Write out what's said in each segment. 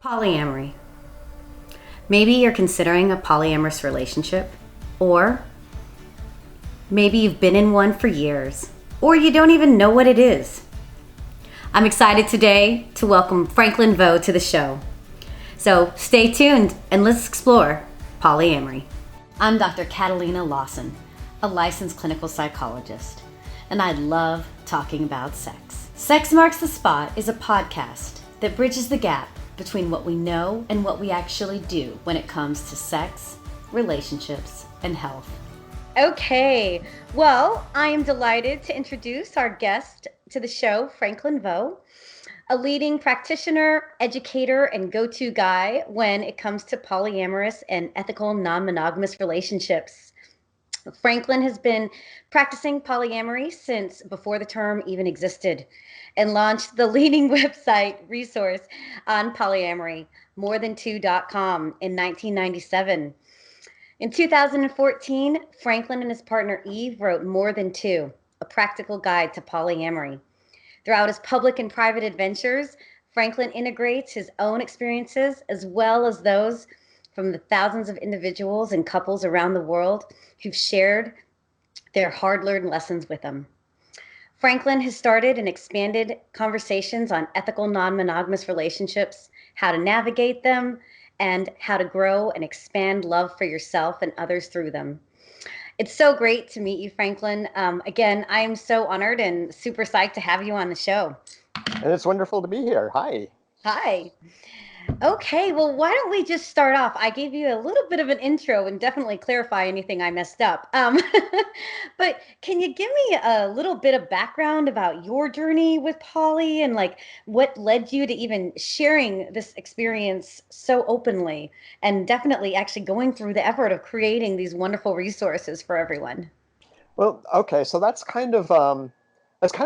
Polyamory. Maybe you're considering a polyamorous relationship, or maybe you've been in one for years, or you don't even know what it is. I'm excited today to welcome Franklin Veux to the show. So stay tuned and let's explore polyamory. I'm Dr. Catalina Lawson, a licensed clinical psychologist, and I love talking about sex. Sex Marks the Spot is a podcast that bridges the gap between what we know and what we actually do when it comes to sex, relationships, and health. Okay, well, I am delighted to introduce our guest to the show, Franklin Veux, a leading practitioner, educator, and go-to guy when it comes to polyamorous and ethical non-monogamous relationships. Franklin has been practicing polyamory since before the term even existed and launched the leading website resource on polyamory, morethan2.com, in 1997. In 2014, Franklin and his partner Eve wrote More Than Two, a practical guide to polyamory. Throughout his public and private adventures, Franklin integrates his own experiences as well as those from the thousands of individuals and couples around the world who've shared their hard-learned lessons with him. Franklin has started and expanded conversations on ethical non-monogamous relationships, how to navigate them, and how to grow and expand love for yourself and others through them. It's so great to meet you, Franklin. Again, I am so honored and super psyched to have you on the show. And it's wonderful to be here. Hi. Hi. Okay, well, why don't we just start off? I gave you a little bit of an intro and definitely clarify anything I messed up. But can you give me a little bit of background about your journey with poly and like what led you to even sharing this experience so openly and definitely actually going through the effort of creating these wonderful resources for everyone? Well, okay, so that's kind of a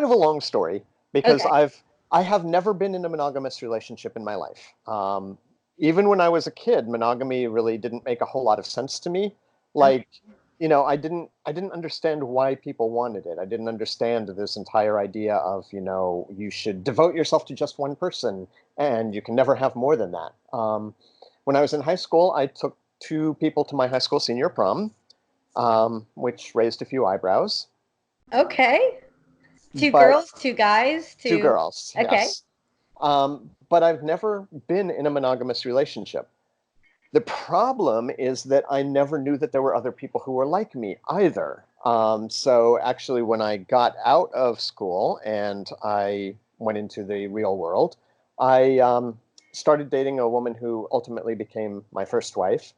long story because Okay. I have never been in a monogamous relationship in my life. Even when I was a kid, monogamy really didn't make a whole lot of sense to me. Okay. Like, I didn't understand why people wanted it. I didn't understand this entire idea of, you should devote yourself to just one person and you can never have more than that. When I was in high school, I took two people to my high school senior prom, which raised a few eyebrows. Okay. Two But girls, two guys, two two. girls, Okay. yes. But I've never been in a monogamous relationship. The problem is that I never knew that there were other people who were like me either. So actually, when I got out of school and I went into the real world, I started dating a woman who ultimately became my first wife.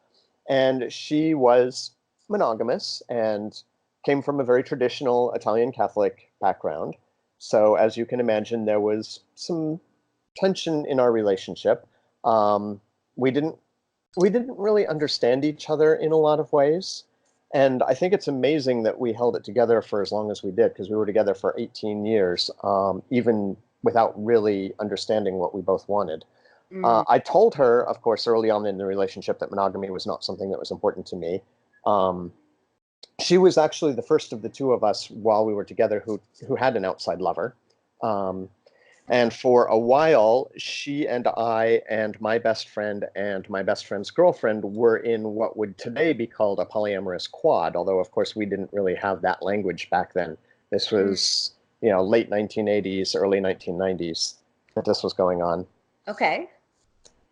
And she was monogamous and came from a very traditional Italian Catholic background. So, as you can imagine, there was some tension in our relationship. Um, we didn't we didn't really understand each other in a lot of ways. And I think it's amazing that we held it together for as long as we did, because we were together for 18 years, even without really understanding what we both wanted. Mm. I told her, of course, early on in the relationship that monogamy was not something that was important to me. Um, she was actually the first of the two of us while we were together who had an outside lover. Um, and for a while, she and I and my best friend and my best friend's girlfriend were in what would today be called a polyamorous quad, although, of course, we didn't really have that language back then. This Mm. was, late 1980s, early 1990s that this was going on. Okay.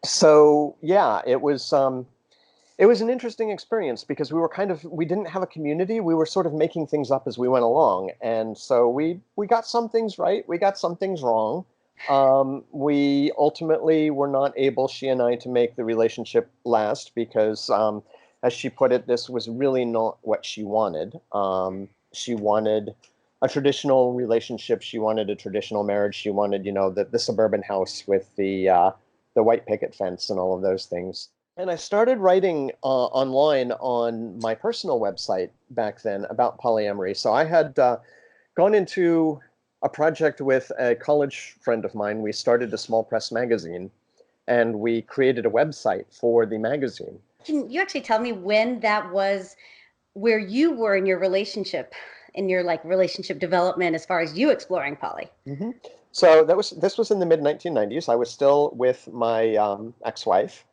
So, yeah, it was an interesting experience because we didn't have a community. We were sort of making things up as we went along. And so we got some things right. We got some things wrong. We ultimately were not able, she and I, to make the relationship last because, as she put it, this was really not what she wanted. She wanted a traditional relationship. She wanted a traditional marriage. She wanted, the suburban house with the white picket fence and all of those things. And I started writing online on my personal website back then about polyamory. So I had gone into a project with a college friend of mine. We started a small press magazine and we created a website for the magazine. Can you actually tell me when that was where you were in your relationship, in your like relationship development as far as you exploring poly? hmm So this was in the mid 1990s. I was still with my ex-wife,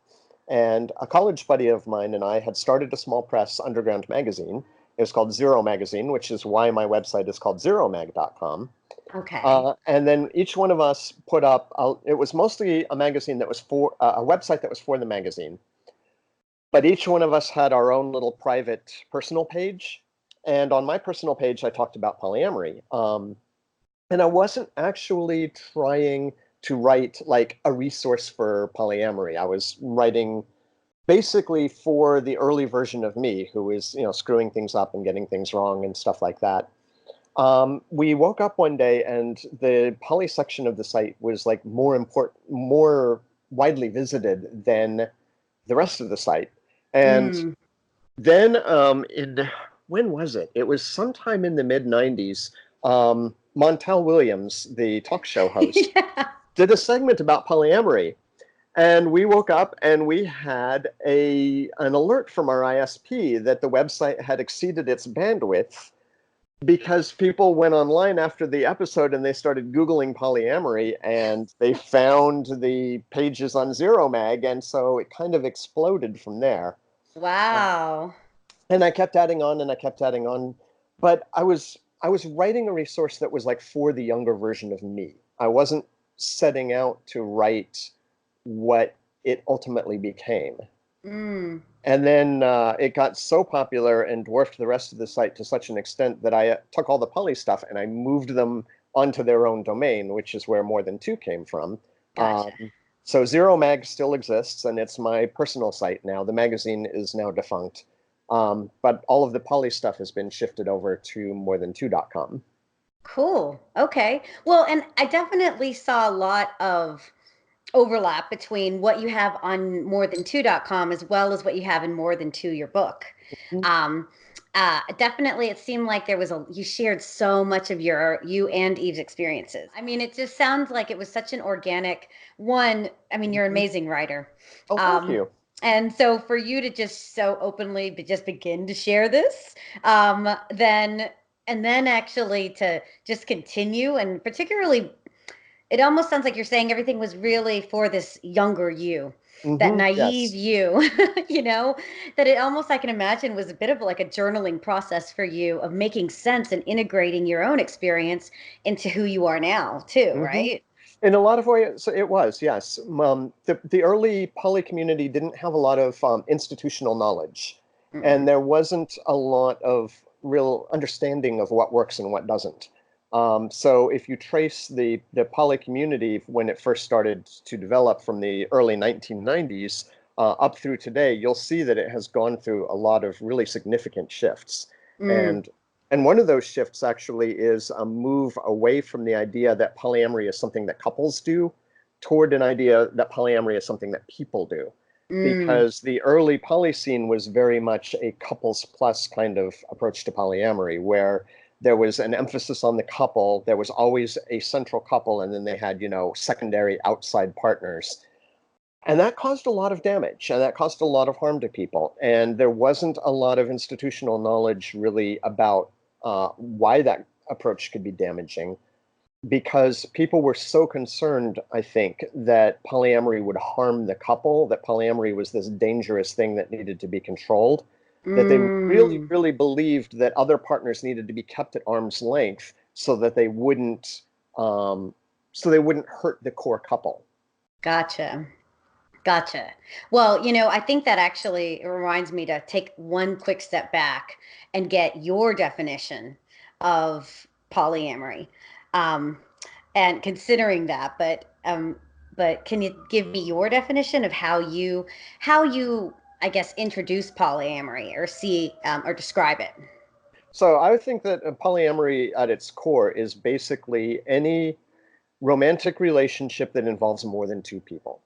and a college buddy of mine and I had started a small press underground magazine. It was called Zero Magazine, which is why my website is called zeromag.com. Okay. And then each one of us put up, it was mostly a magazine that was for, a website that was for the magazine. But each one of us had our own little private personal page. And on my personal page, I talked about polyamory. And I wasn't actually trying to write like a resource for polyamory. I was writing basically for the early version of me who is, screwing things up and getting things wrong and stuff like that. We woke up one day and the poly section of the site was like more widely visited than the rest of the site. And Mm. then when was it? It was sometime in the mid 90s. Montel Williams, the talk show host, Yeah. did a segment about polyamory. And we woke up and we had an alert from our ISP that the website had exceeded its bandwidth because people went online after the episode and they started Googling polyamory and they found the pages on Zero Mag. And so it kind of exploded from there. Wow. And I kept adding on and I kept adding on. But I was writing a resource that was like for the younger version of me. I wasn't setting out to write what it ultimately became. Mm. And then it got so popular and dwarfed the rest of the site to such an extent that I took all the poly stuff and I moved them onto their own domain, which is where More Than Two came from. Gotcha. So Zero Mag still exists, and it's my personal site now. The magazine is now defunct. But all of the poly stuff has been shifted over to morethan2.com. Cool. Okay. Well, and I definitely saw a lot of overlap between what you have on morethan2.com as well as what you have in More Than Two, your book. Um, Definitely, it seemed like you shared so much of you and Eve's experiences. I mean, it just sounds like it was such an organic one. I mean, you're an amazing writer. Oh, thank Um, you. and so for you to just so openly just begin to share this, then and then actually to just continue, and particularly it almost sounds like you're saying everything was really for this younger you, that naive Yes. you, you know, that it almost I can imagine was a bit of like a journaling process for you of making sense and integrating your own experience into who you are now, too, hmm right? In a lot of ways, it was, yes. The early poly community didn't have a lot of institutional knowledge, and Mm-mm. there wasn't a lot of real understanding of what works and what doesn't. So if you trace the poly community when it first started to develop from the early 1990s up through today, you'll see that it has gone through a lot of really significant shifts. Mm. And and one of those shifts actually is a move away from the idea that polyamory is something that couples do toward an idea that polyamory is something that people do. Mm. Because the early poly scene was very much a couples plus kind of approach to polyamory, where there was an emphasis on the couple. There was always a central couple, and then they had, secondary outside partners. And that caused a lot of damage and that caused a lot of harm to people. And there wasn't a lot of institutional knowledge really about why that approach could be damaging because people were so concerned, I think, that polyamory would harm the couple, that polyamory was this dangerous thing that needed to be controlled, that they really, Mm. really believed that other partners needed to be kept at arm's length so that um, they wouldn't hurt the core couple. Gotcha. Gotcha. Well, I think that actually reminds me to take one quick step back and get your definition of polyamory. Um, and considering that, but can you give me your definition of how you, I guess, introduce polyamory or see or describe it? So I would think that polyamory at its core is basically any romantic relationship that involves more than two people.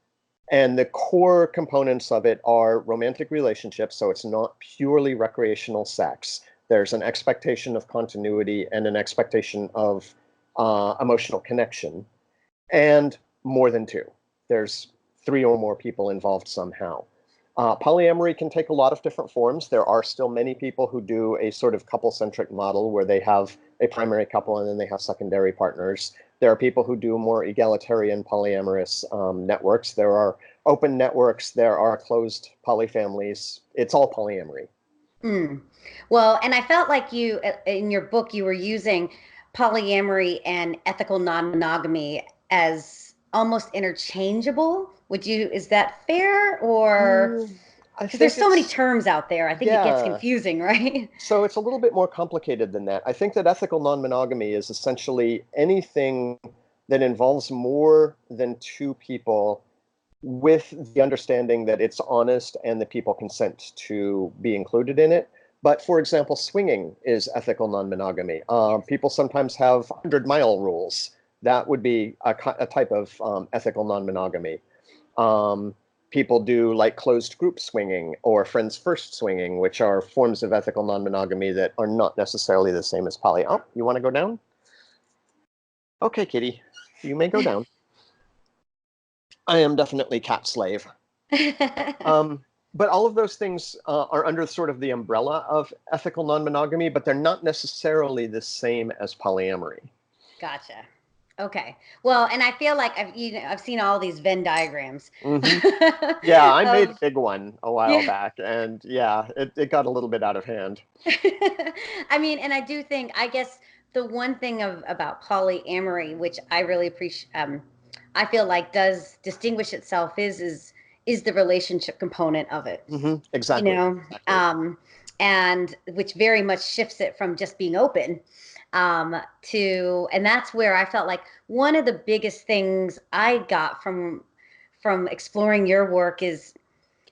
And the core components of it are romantic relationships, so it's not purely recreational sex. There's an expectation of continuity and an expectation of emotional connection, and more than two. There's three or more people involved somehow. Polyamory can take a lot of different forms. There are still many people who do a sort of couple centric model where they have a primary couple and then they have secondary partners. There are people who do more egalitarian polyamorous networks. There are open networks. There are closed polyfamilies. It's all polyamory. Mm. Well, and I felt like you, in your book, you were using polyamory and ethical non-monogamy as almost interchangeable. Is that fair? Or Mm, I because there's think so many it's, terms out there, I think it gets yeah. confusing, right? So it's a little bit more complicated than that. I think that ethical non-monogamy is essentially anything that involves more than two people with the understanding that it's honest and that people consent to be included in it. But for example, swinging is ethical non-monogamy. People sometimes have 100-mile rules. That would be a type of ethical non-monogamy. Um, People do like closed group swinging or friends first swinging, which are forms of ethical non-monogamy that are not necessarily the same as poly. Oh, you want to go down? Okay, kitty, you may go down. I am definitely cat slave. Um, but all of those things are under sort of the umbrella of ethical non-monogamy, but they're not necessarily the same as polyamory. Gotcha. Okay. Well, and I feel like I've seen all these Venn diagrams Hmm. Yeah, I made a of big one a while yeah. back, and yeah, it got a little bit out of hand. I mean, and I do think, I guess the one thing about polyamory, which I really appreciate, I feel like does distinguish itself is the relationship component of it, Hmm. you Exactly, know, exactly. and which very much shifts it from just being open and that's where I felt like one of the biggest things I got from exploring your work is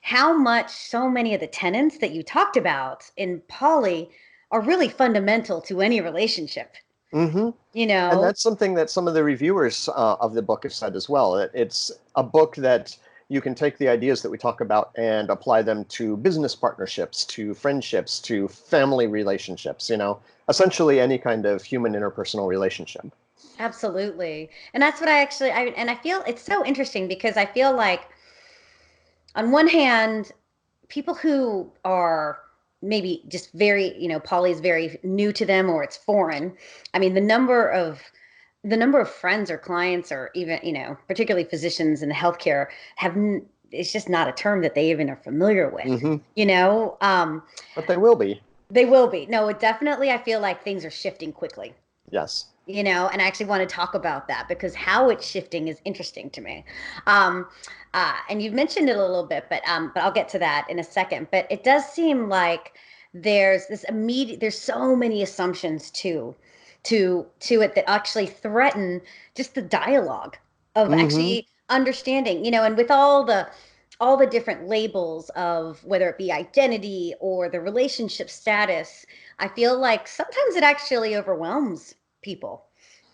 how much so many of the tenets that you talked about in poly are really fundamental to any relationship, Hmm. you And know? that's something that some of the reviewers of the book have said as well. It's a book that you can take the ideas that we talk about and apply them to business partnerships, to friendships, to family relationships, essentially any kind of human interpersonal relationship. Absolutely. And that's what I feel it's so interesting because I feel like on one hand, people who are maybe just very, poly is very new to them or it's foreign. I mean, the number of friends or clients or even, particularly physicians in the healthcare it's just not a term that they even are familiar with, Hmm. you know? But they will be. They will be. No, it definitely, I feel like things are shifting quickly, Yes. and I actually want to talk about that because how it's shifting is interesting to me. Um, and you've mentioned it a little bit, but I'll get to that in a second. But it does seem like there's so many assumptions to it that actually threaten just the dialogue of Hmm. actually understanding, and with all the different labels of whether it be identity or the relationship status, I feel like sometimes it actually overwhelms people,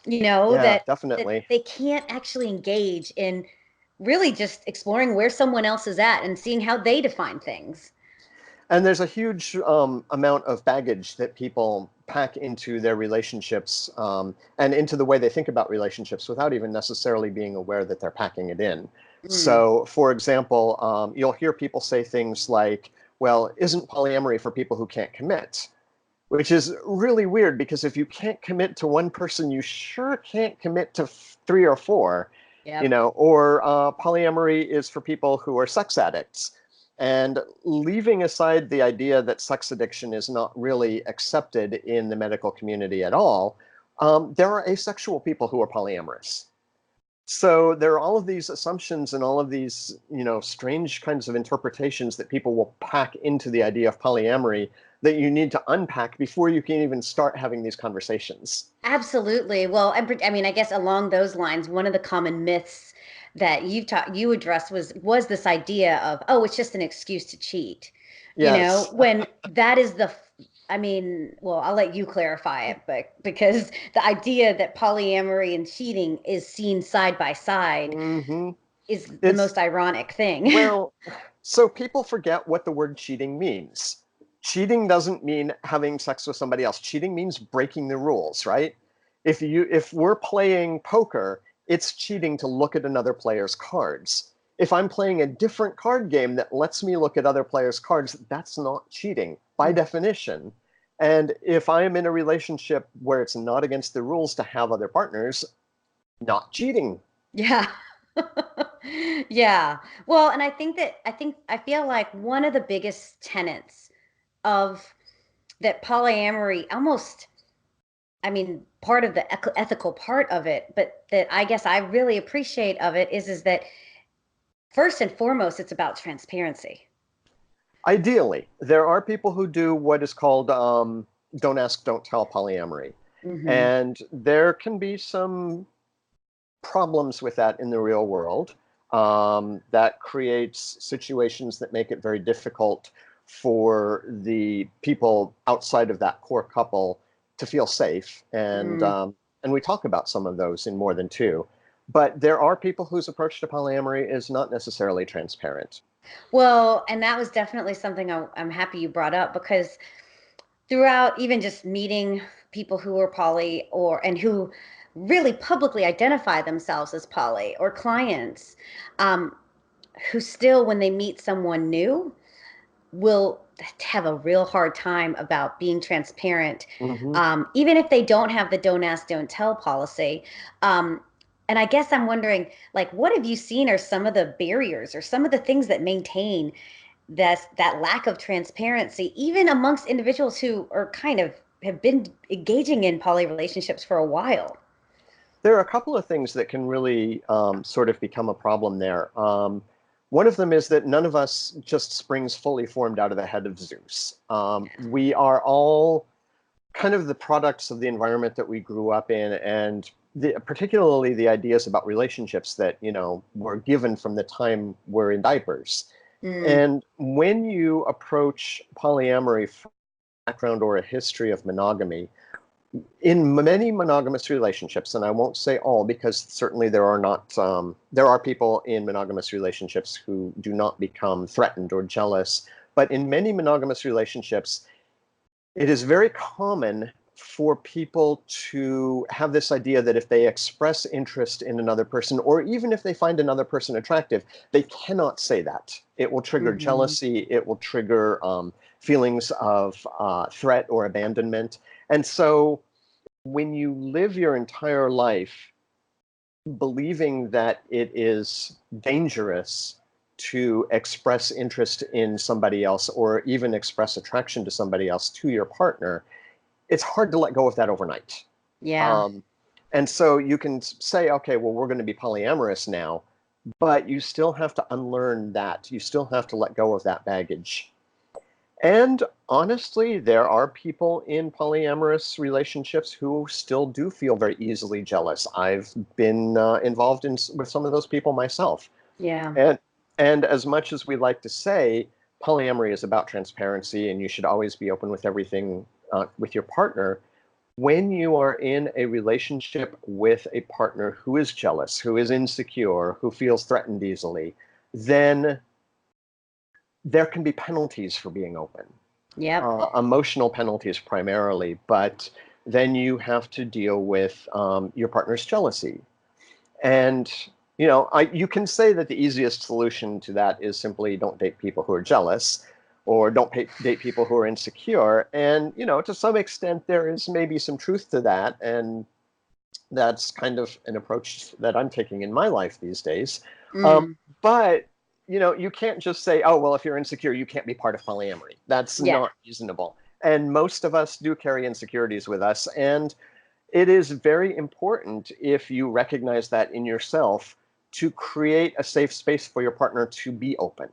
Yeah, that definitely. they can't actually engage in really just exploring where someone else is at and seeing how they define things. And there's a huge amount of baggage that people pack into their relationships and into the way they think about relationships without even necessarily being aware that they're packing it in. Mm, So, for example, you'll hear people say things like, well, isn't polyamory for people who can't commit? Which is really weird because if you can't commit to one person, you sure can't commit to three or four, yep. or polyamory is for people who are sex addicts. And leaving aside the idea that sex addiction is not really accepted in the medical community at all, there are asexual people who are polyamorous. So there are all of these assumptions and all of these, strange kinds of interpretations that people will pack into the idea of polyamory that you need to unpack before you can even start having these conversations. Absolutely. Well, I mean, I guess along those lines, one of the common myths that you addressed was this idea of, oh, it's just an excuse to cheat. Yes. When that is I mean, well, I'll let you clarify it, but because the idea that polyamory and cheating is seen side by side Hmm. is the It's, most ironic thing. well, so people forget what the word cheating means. Cheating doesn't mean having sex with somebody else. Cheating means breaking the rules, right? If we're playing poker, it's cheating to look at another player's cards. If I'm playing a different card game that lets me look at other players' cards, that's not cheating by definition. And if I am in a relationship where it's not against the rules to have other partners, not cheating. Yeah. Yeah. Well, and I feel like one of the biggest tenets of that polyamory almost, I mean, part of the ethical part of it, but that I guess I really appreciate of it is that first and foremost, it's about transparency. Ideally, there are people who do what is called don't ask, don't tell polyamory. Hmm. And there can be some problems with that in the real world. That creates situations that make it very difficult for the people outside of that core couple to feel safe. And we talk about some of those in More Than Two. But there are people whose approach to polyamory is not necessarily transparent. Well, and that was definitely something I'm happy you brought up because throughout even just meeting people who are poly and who really publicly identify themselves as poly or clients, um, who still, when they meet someone new, will have a real hard time about being transparent, Hmm. even if they don't have the don't ask, don't tell policy. Um, and I guess I'm wondering, like, what have you seen are some of the barriers or some of the things that maintain that lack of transparency, even amongst individuals who are kind of have been engaging in poly relationships for a while? There are a couple of things that can really sort of become a problem there. One of them is that none of us just springs fully formed out of the head of Zeus. We are all kind of the products of the environment that we grew up in, and particularly the ideas about relationships that, were given from the time we're in diapers. Mm, And when you approach polyamory from a background or a history of monogamy, in many monogamous relationships, and I won't say all because certainly there are not, there are people in monogamous relationships who do not become threatened or jealous. But in many monogamous relationships, it is very common for people to have this idea that if they express interest in another person, or even if they find another person attractive, they cannot say that. It will trigger hmm. jealousy, it will trigger feelings of threat or abandonment. And so when you live your entire life believing that it is dangerous to express interest in somebody else or even express attraction to somebody else to your partner, it's hard to let go of that overnight. Yeah. Um, and so you can say, okay, well, we're going to be polyamorous now, but you still have to unlearn that. You still have to let go of that baggage. And honestly, there are people in polyamorous relationships who still do feel very easily jealous. I've been involved with some of those people myself. Yeah. And and as much as we like to say polyamory is about transparency and you should always be open with everything with your partner, when you are in a relationship with a partner who is jealous, who is insecure, who feels threatened easily, then there can be penalties for being open, Yep. emotional penalties primarily, but then you have to deal with your partner's jealousy. And you can say that the easiest solution to that is simply don't date people who are jealous, or don't date people who are insecure. And to some extent, there is maybe some truth to that, and that's kind of an approach that I'm taking in my life these days. Um, Mm, but you can't just say, "Oh, well, if you're insecure, you can't be part of polyamory." That's yeah. not reasonable. And most of us do carry insecurities with us, and it is very important, if you recognize that in yourself, to create a safe space for your partner to be open.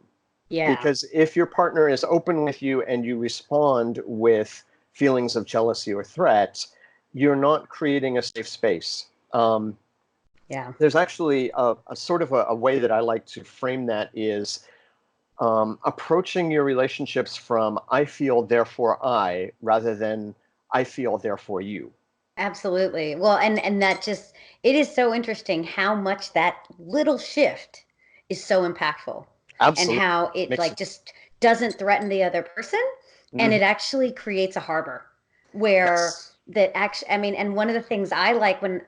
Yeah. Because if your partner is open with you and you respond with feelings of jealousy or threat, you're not creating a safe space. Yeah. There's actually a sort of a way that I like to frame that is approaching your relationships from I feel, therefore I, rather than I feel, therefore you. Absolutely. Well, and that just it is so interesting how much that little shift is so impactful and Absolutely. how it Makes like it. just doesn't threaten the other person and Mhm. it actually creates a harbor where Yes. that actually I mean and one of the things I like when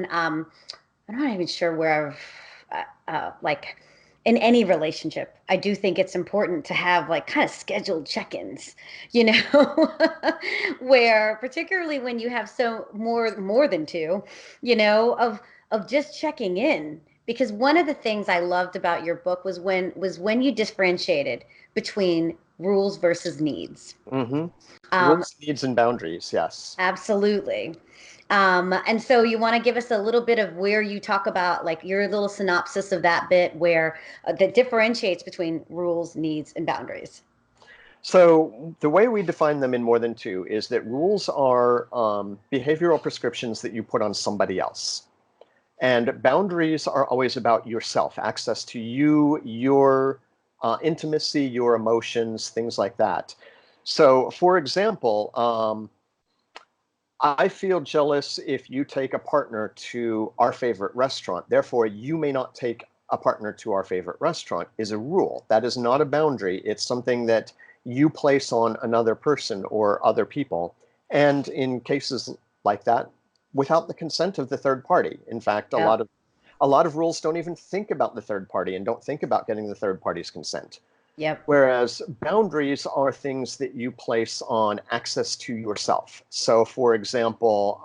I'm not even sure where I've like in any relationship, I do think it's important to have like kind of scheduled check-ins, you know, where particularly when you have so more than two, you know, of just checking in. Because one of the things I loved about your book was when you differentiated between rules versus needs. Mm-hmm. Um, Rules, needs, and boundaries. Yes. Absolutely. And so you want to give us a little bit of where you talk about like your little synopsis of that bit where that differentiates between rules, needs, and boundaries. So the way we define them in More Than Two is that rules are behavioral prescriptions that you put on somebody else. And boundaries are always about yourself, access to you, your intimacy, your emotions, things like that. So, for example, I feel jealous if you take a partner to our favorite restaurant. Therefore, you may not take a partner to our favorite restaurant is a rule. That is not a boundary. It's something that you place on another person or other people. And in cases like that, without the consent of the third party. In fact, Yep. a lot of rules don't even think about the third party and don't think about getting the third party's consent. Yep. Whereas boundaries are things that you place on access to yourself. So, for example,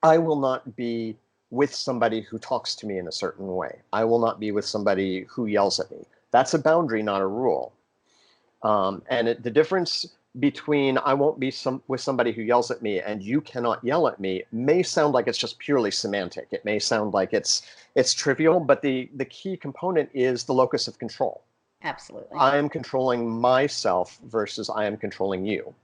I will not be with somebody who talks to me in a certain way. I will not be with somebody who yells at me. That's a boundary, not a rule. The difference between I won't be with somebody who yells at me and you cannot yell at me may sound like it's just purely semantic. It may sound like it's trivial, but the key component is the locus of control. Absolutely. I am controlling myself versus I am controlling you.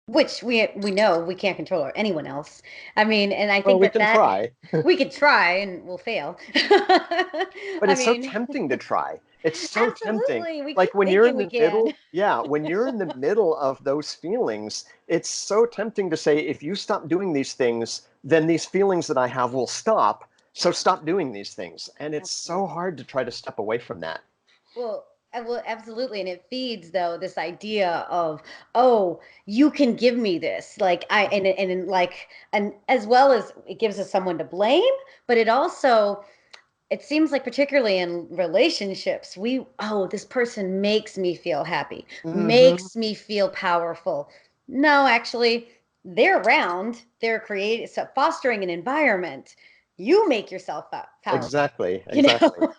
Which we know we can't control anyone else. I mean, and I Well, think we that can that try, we could try and we'll fail. but I it's so mean, tempting to try. It's so tempting. absolutely. We keep Like when you're thinking in we the can. middle, yeah, when you're in the middle of those feelings, it's so tempting to say, if you stop doing these things, then these feelings that I have will stop. So stop doing these things. And it's so Absolutely. hard to try to step away from that. Well, absolutely, and it feeds though this idea of, oh, you can give me this, like and as well as it gives us someone to blame, but it also it seems like particularly in relationships, this person makes me feel happy, Hmm. makes me feel powerful. No, actually, they're around, they're creating, so fostering an environment. You make yourself powerful, Exactly, you exactly. know?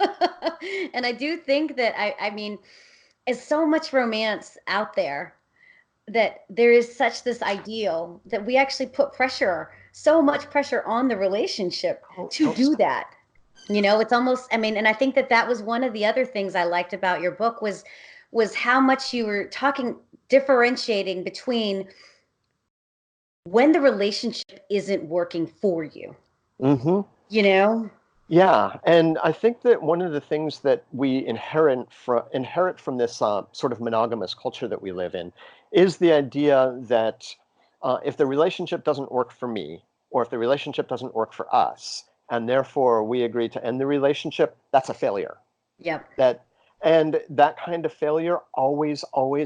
And I do think that I mean, there's so much romance out there that there is such this ideal that we actually put pressure, so much pressure on the relationship to Don't do stop. that. You know, it's almost, I mean, and I think that that was one of the other things I liked about your book was how much you were talking, differentiating between when the relationship isn't working for you, Hmm. you know? Yeah, and I think that one of the things that we inherit from this sort of monogamous culture that we live in is the idea that if the relationship doesn't work for me, or if the relationship doesn't work for us, and therefore we agree to end the relationship, that's a failure. Yep. That and that kind of failure always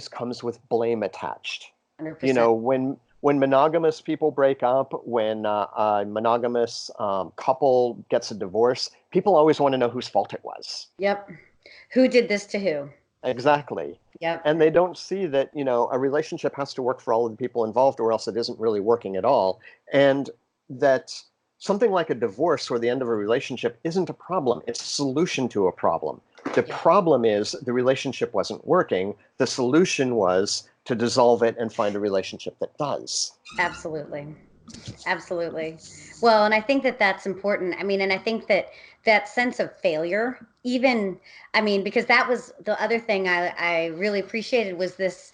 comes with blame attached. You 100%. know, when monogamous people break up, when a monogamous couple gets a divorce, people always want to know whose fault it was. Yep. Who did this to who? Exactly. Yep. And they don't see that, you know, a relationship has to work for all of the people involved or else it isn't really working at all. And that something like a divorce or the end of a relationship isn't a problem. It's a solution to a problem. The Yep. problem is the relationship wasn't working. The solution was to dissolve it and find a relationship that does. Absolutely. Absolutely. Well, and I think that that's important. I mean, and I think that that sense of failure, even, I mean, because that was the other thing I really appreciated was this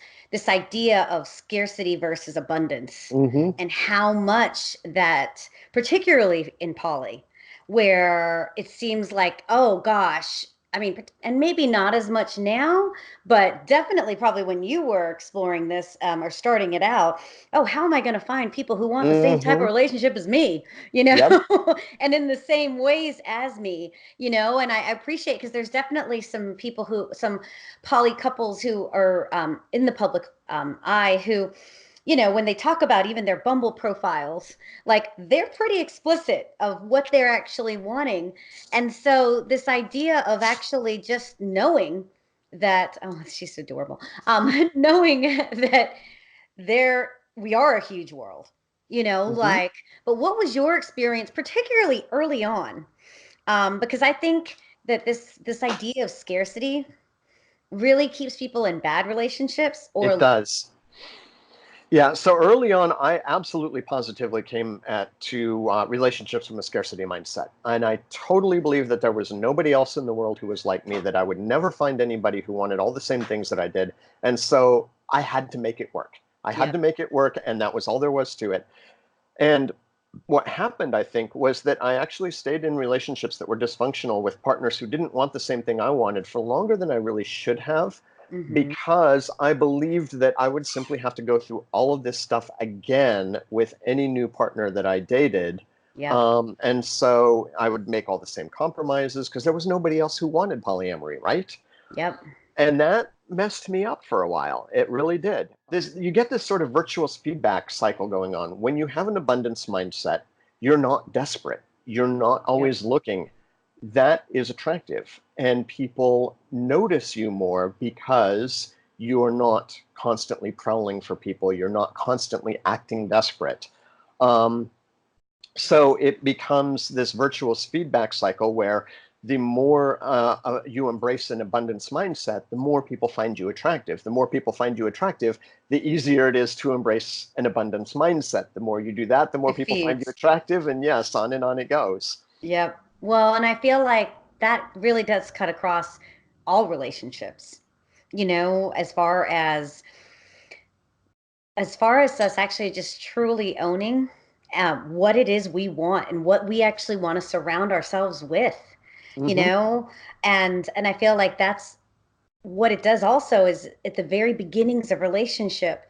idea of scarcity versus abundance Hmm. and how much that, particularly in poly, where it seems like, oh gosh, I mean, and maybe not as much now, but definitely probably when you were exploring this or starting it out, oh, how am I going to find people who want the same type of Hmm. relationship as me, you know, Yep. and in the same ways as me, you know, and I appreciate because there's definitely some people some poly couples who are in the public eye who, you know, when they talk about even their Bumble profiles, like they're pretty explicit of what they're actually wanting. And so this idea of actually just knowing that, oh, she's adorable, knowing that we are a huge world, Hmm. but what was your experience, particularly early on? Because I think that this idea of scarcity really keeps people in bad relationships It or does. Yeah, so early on, I absolutely positively came at to relationships from a scarcity mindset, and I totally believe that there was nobody else in the world who was like me. That I would never find anybody who wanted all the same things that I did, and so I had to make it work. I had yeah. to make it work, and that was all there was to it. And what happened, I think, was that I actually stayed in relationships that were dysfunctional with partners who didn't want the same thing I wanted for longer than I really should have, Mm-hmm. because I believed that I would simply have to go through all of this stuff again with any new partner that I dated. Yep. And so I would make all the same compromises because there was nobody else who wanted polyamory, right? Yep. And that messed me up for a while. It really did. You get this sort of virtuous feedback cycle going on. When you have an abundance mindset, you're not desperate. You're not Yep. always looking. That is attractive. And people notice you more because you're not constantly prowling for people. You're not constantly acting desperate. Um, so it becomes this virtuous feedback cycle where the more you embrace an abundance mindset, the more people find you attractive. The more people find you attractive, the easier it is to embrace an abundance mindset. The more you do that, the more It people find you feeds. attractive, and yes, on and on it goes. Yep. Well, and I feel like that really does cut across all relationships, as far as us actually just truly owning what it is we want and what we actually want to surround ourselves with, you Hmm. know? And I feel like that's what it does also is at the very beginnings of relationship,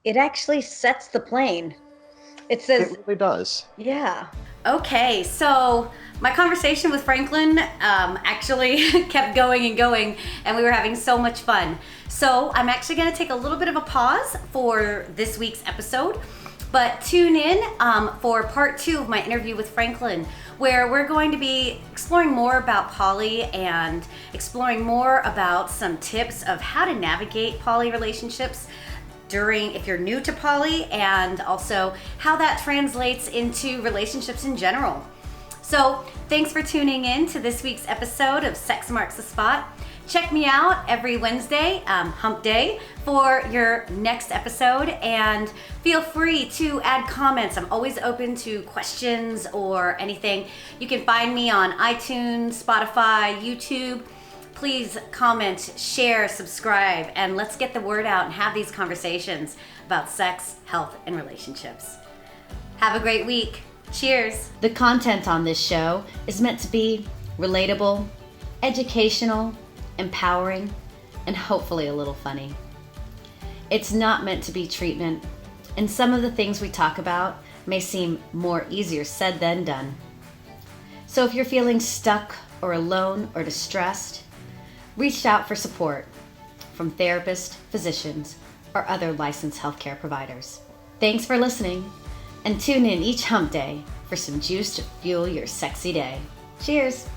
it actually sets the plane. It It says, really does. yeah. Okay, so my conversation with Franklin actually kept going and going, and we were having so much fun. So I'm actually going to take a little bit of a pause for this week's episode, but tune in for part 2 of my interview with Franklin, where we're going to be exploring more about poly and exploring more about some tips of how to navigate poly relationships if you're new to poly, and also how that translates into relationships in general. So thanks for tuning in to this week's episode of Sex Marks the Spot. Check me out every Wednesday, hump day, for your next episode, and feel free to add comments. I'm always open to questions or anything. You can find me on iTunes, Spotify, YouTube. Please comment, share, subscribe, and let's get the word out and have these conversations about sex, health, and relationships. Have a great week. Cheers. The content on this show is meant to be relatable, educational, empowering, and hopefully a little funny. It's not meant to be treatment, and some of the things we talk about may seem more easier said than done. So if you're feeling stuck or alone or distressed, reach out for support from therapists, physicians, or other licensed healthcare providers. Thanks for listening, and tune in each hump day for some juice to fuel your sexy day. Cheers!